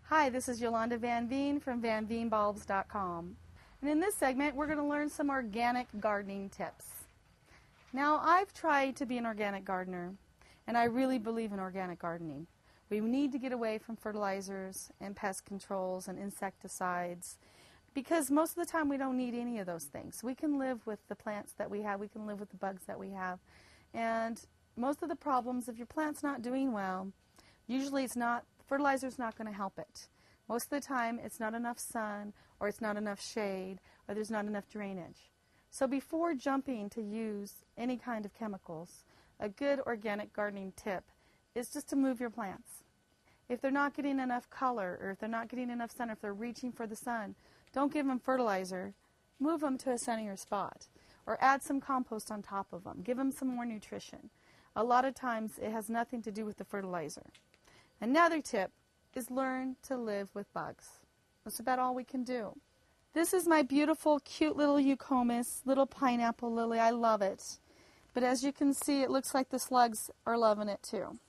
Hi, this is Yolanda Van Veen from VanVeenBulbs.com. And in this segment, we're going to learn some organic gardening tips. Now, I've tried to be an organic gardener, and I really believe in organic gardening. We need to get away from fertilizers and pest controls and insecticides because most of the time we don't need any of those things. We can live with the plants that we have. We can live with the bugs that we have. And most of the problems, if your plant's not doing well, usually fertilizer's not going to help it. Most of the time it's not enough sun, or it's not enough shade, or there's not enough drainage. So before jumping to use any kind of chemicals, a good organic gardening tip is just to move your plants. If they're not getting enough color, or if they're not getting enough sun, or if they're reaching for the sun, don't give them fertilizer. Move them to a sunnier spot, or add some compost on top of them. Give them some more nutrition. A lot of times it has nothing to do with the fertilizer. Another tip is learn to live with bugs. That's about all we can do. This is my beautiful, cute little eucomis, little pineapple lily. I love it. But as you can see, it looks like the slugs are loving it too.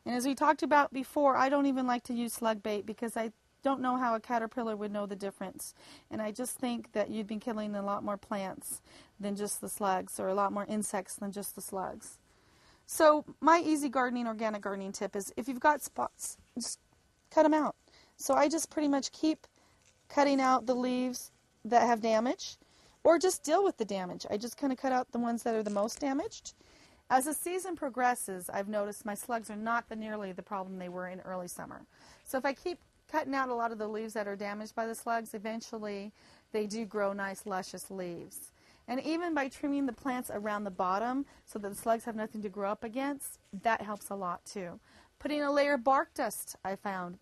And as we talked about before, I don't even like to use slug bait because I don't know how a caterpillar would know the difference. And I just think that you'd be killing a lot more plants than just the slugs, or a lot more insects than just the slugs. So my easy gardening, organic gardening tip is if you've got spots, just cut them out. So I just pretty much keep cutting out the leaves that have damage, or just deal with the damage. I just kind of cut out the ones that are the most damaged. As the season progresses, I've noticed my slugs are not nearly the problem they were in early summer. So if I keep cutting out a lot of the leaves that are damaged by the slugs, eventually they do grow nice, luscious leaves. And even by trimming the plants around the bottom so that the slugs have nothing to grow up against, that helps a lot too. Putting a layer of bark dust, I found,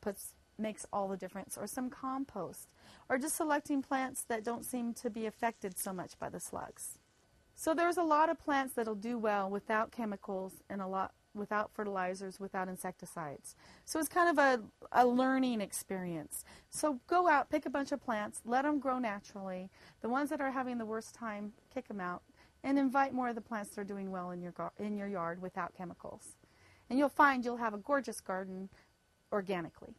makes all the difference, or some compost, or just selecting plants that don't seem to be affected so much by the slugs. So there's a lot of plants that'll do well without chemicals and a lot without fertilizers, without insecticides. So it's kind of a learning experience. So go out, pick a bunch of plants, let them grow naturally. The ones that are having the worst time, kick them out, and invite more of the plants that are doing well in your yard without chemicals. And you'll find you'll have a gorgeous garden organically.